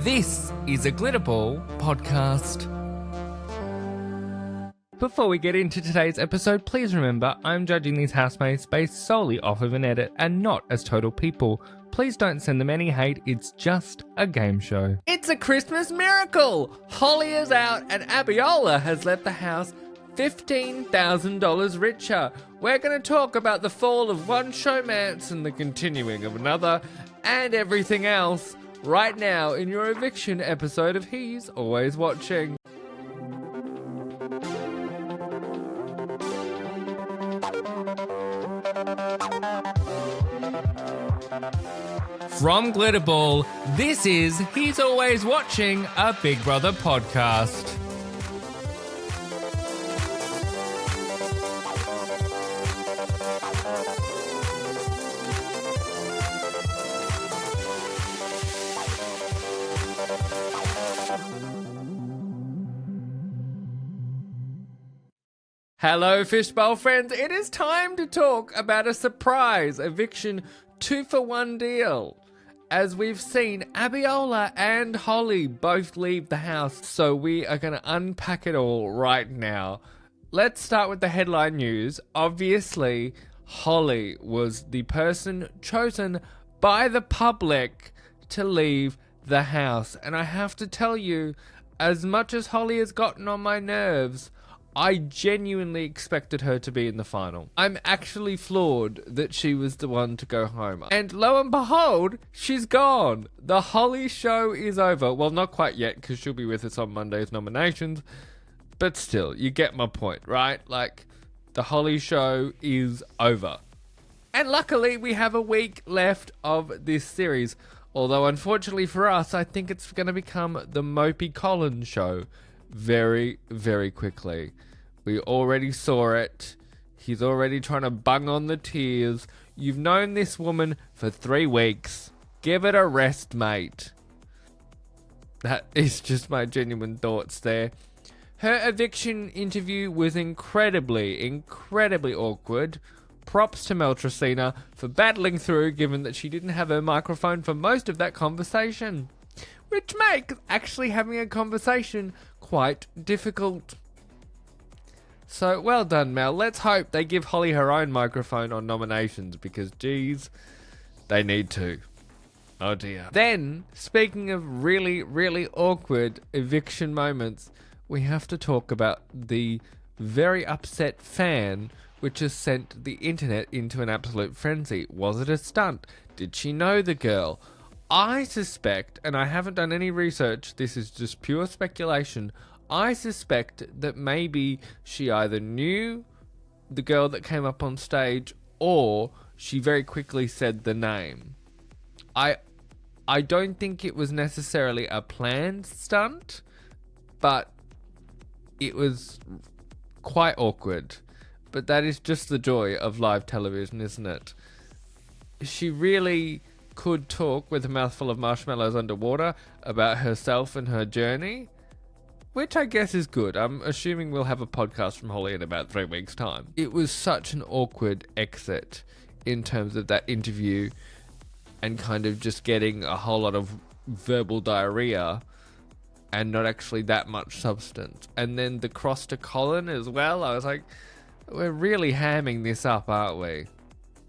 This is a Glitterball podcast. Before we get into today's episode, please remember I'm judging these housemates based solely off of an edit and not as total people. Please don't send them any hate, it's just a game show. It's a Christmas miracle! Holly is out and Abiola has left the house $15,000 richer. We're going to talk about the fall of one showmance and the continuing of another and everything else right now in your eviction episode of He's Always Watching. From Glitterball, this is He's Always Watching, a Big Brother podcast. Hello Fishbowl friends, it is time to talk about a surprise eviction 2-for-1 deal. As we've seen, Abiola and Holly both leave the house, so we are going to unpack it all right now. Let's start with the headline news. Obviously, Holly was the person chosen by the public to leave the house. And I have to tell you, as much as Holly has gotten on my nerves, I genuinely expected her to be in the final. I'm actually floored that she was the one to go home. And lo and behold, she's gone. The Holly show is over. Well, not quite yet, because she'll be with us on Monday's nominations. But still, you get my point, right? Like, the Holly show is over. And luckily, we have a week left of this series. Although, unfortunately for us, I think it's going to become the Mopey Collins show very, very quickly. We already saw it. He's already trying to bung on the tears. You've known this woman for 3 weeks. Give it a rest, mate. That is just my genuine thoughts there. Her eviction interview was incredibly awkward. Props to Meltricina for battling through, given that she didn't have her microphone for most of that conversation, which makes actually having a conversation quite difficult. So well done, Mel. Let's hope they give Holly her own microphone on nominations, because geez, they need to. Oh dear. Then, speaking of really awkward eviction moments, we have to talk about the very upset fan which has sent the internet into an absolute frenzy. Was it a stunt? Did she know the girl? I suspect, and I haven't done any research, this is just pure speculation, I suspect that maybe she either knew the girl that came up on stage or she very quickly said the name. I don't think it was necessarily a planned stunt, but it was quite awkward. But that is just the joy of live television, isn't it? She really could talk with a mouthful of marshmallows underwater about herself and her journey, which I guess is good. I'm assuming we'll have a podcast from Holly in about 3 weeks' time. It was such an awkward exit in terms of that interview and kind of just getting a whole lot of verbal diarrhea and not actually that much substance. And then the cross to Colin as well. I was like, we're really hamming this up, aren't we?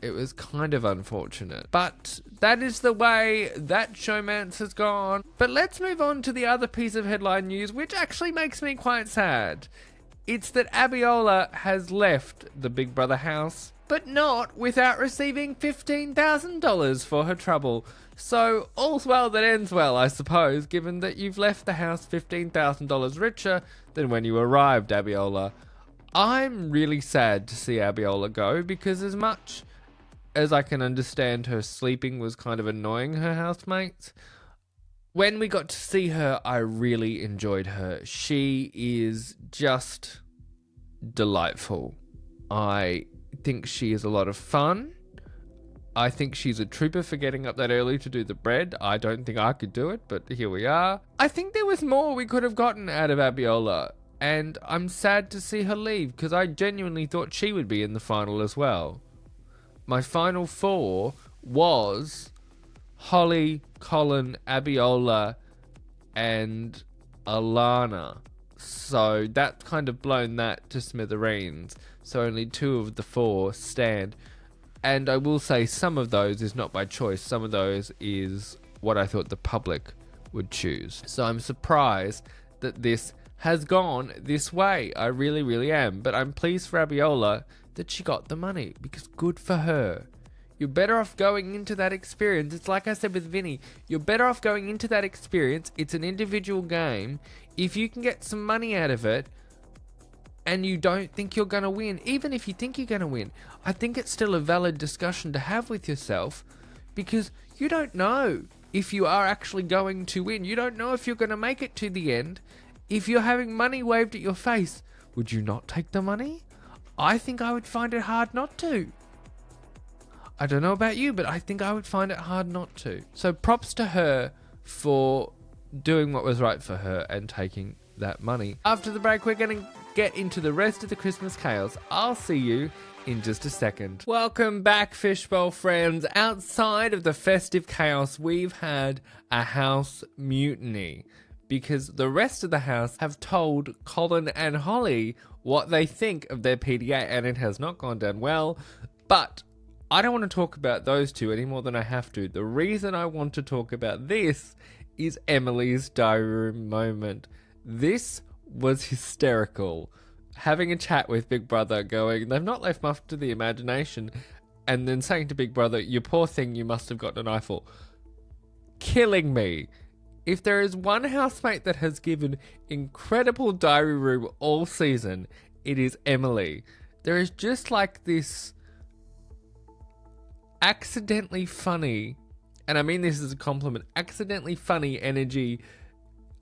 It was kind of unfortunate. But that is the way that showmance has gone. But let's move on to the other piece of headline news, which actually makes me quite sad. It's that Abiola has left the Big Brother house, but not without receiving $15,000 for her trouble. So all's well that ends well, I suppose, given that you've left the house $15,000 richer than when you arrived, Abiola. I'm really sad to see Abiola go, because as much as I can understand her sleeping was kind of annoying her housemates, when we got to see her, I really enjoyed her. She is just delightful. I think she is a lot of fun. I think she's a trooper for getting up that early to do the bread. I don't think I could do it, but here we are. I think there was more we could have gotten out of Abiola. And I'm sad to see her leave, because I genuinely thought she would be in the final as well. My final 4 was Holly, Colin, Abiola, and Alana. So that's kind of blown that to smithereens. So only 2 of the 4 stand. And I will say some of those is not by choice. Some of those is what I thought the public would choose. So I'm surprised that this has gone this way. I really, really am. But I'm pleased for Abiola that she got the money, because good for her. You're better off going into that experience. It's like I said with Vinny. You're better off going into that experience. It's an individual game. If you can get some money out of it, and you don't think you're going to win, even if you think you're going to win, I think it's still a valid discussion to have with yourself, because you don't know if you are actually going to win. You don't know if you're going to make it to the end. If you're having money waved at your face, would you not take the money? I think I would find it hard not to. I don't know about you, but I think I would find it hard not to. So props to her for doing what was right for her and taking that money. After the break, we're going to get into the rest of the Christmas chaos. I'll see you in just a second. Welcome back, Fishbowl friends. Outside of the festive chaos, we've had a house mutiny, because the rest of the house have told Colin and Holly what they think of their PDA, and it has not gone down well. But I don't want to talk about those 2 any more than I have to. The reason I want to talk about this is Emily's diary room moment. This was hysterical. Having a chat with Big Brother, going, they've not left much to the imagination, and then saying to Big Brother, you poor thing, you must have gotten an eyeful. Killing me. If there is one housemate that has given incredible diary room all season, it is Emily. There is just like this accidentally funny, and I mean this as a compliment, accidentally funny energy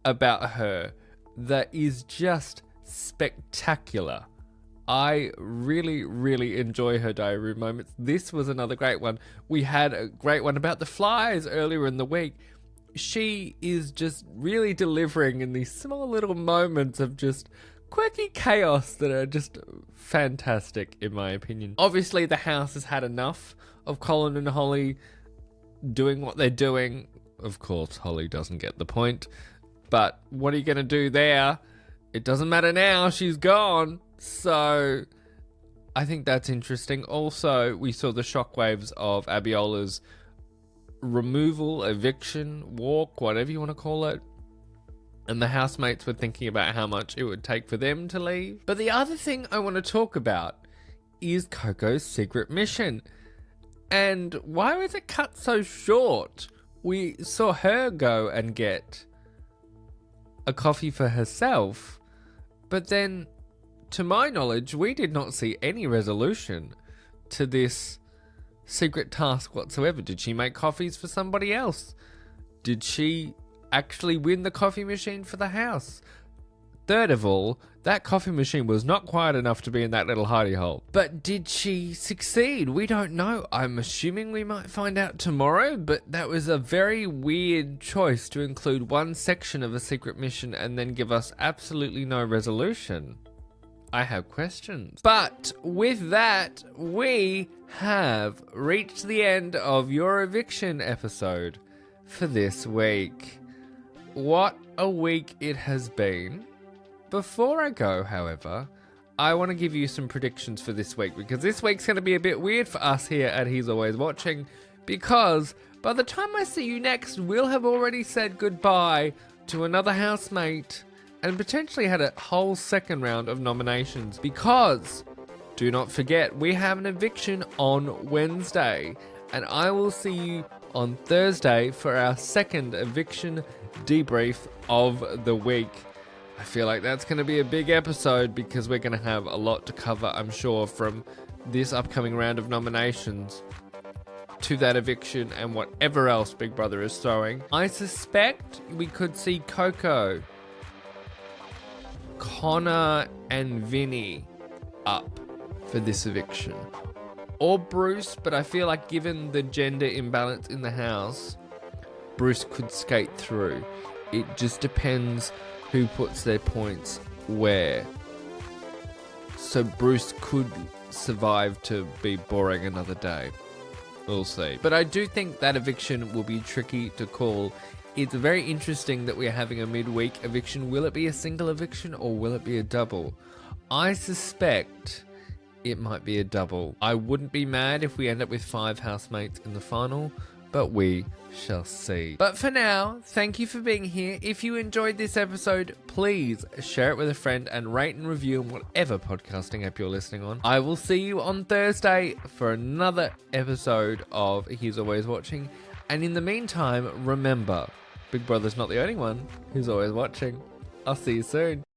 about her that is just spectacular. I really, really enjoy her diary room moments. This was another great one. We had a great one about the flies earlier in the week. She is just really delivering in these small little moments of just quirky chaos that are just fantastic, in my opinion. Obviously, the house has had enough of Colin and Holly doing what they're doing. Of course, Holly doesn't get the point. But what are you going to do there? It doesn't matter now. She's gone. So I think that's interesting. Also, we saw the shockwaves of Abiola's removal, eviction, walk, whatever you want to call it. And the housemates were thinking about how much it would take for them to leave. But the other thing I want to talk about is Coco's secret mission. And why was it cut so short? We saw her go and get a coffee for herself, but then, to my knowledge, we did not see any resolution to this secret task whatsoever. Did she make coffees for somebody else? Did she actually win the coffee machine for the house? Third of all, that coffee machine was not quiet enough to be in that little hidey hole. But did she succeed? We don't know. I'm assuming we might find out tomorrow, but that was a very weird choice to include one section of a secret mission and then give us absolutely no resolution. I have questions. But with that, we have reached the end of your eviction episode for this week. What a week it has been. Before I go, however, I want to give you some predictions for this week, because this week's going to be a bit weird for us here at He's Always Watching, because by the time I see you next, we'll have already said goodbye to another housemate and potentially had a whole second round of nominations, because do not forget, we have an eviction on Wednesday, and I will see you on Thursday for our second eviction debrief of the week. I feel like that's going to be a big episode, because we're going to have a lot to cover, I'm sure, from this upcoming round of nominations to that eviction and whatever else Big Brother is throwing. I suspect we could see Coco, Connor and Vinny up for this eviction. Or Bruce, but I feel like given the gender imbalance in the house, Bruce could skate through. It just depends who puts their points where. So Bruce could survive to be boring another day. We'll see. But I do think that eviction will be tricky to call It's very interesting that we're having a midweek eviction. Will it be a single eviction or will it be a double? I suspect it might be a double. I wouldn't be mad if we end up with 5 housemates in the final, but we shall see. But for now, thank you for being here. If you enjoyed this episode, please share it with a friend and rate and review on whatever podcasting app you're listening on. I will see you on Thursday for another episode of He's Always Watching. And in the meantime, remember, Big Brother's not the only one who's always watching. I'll see you soon.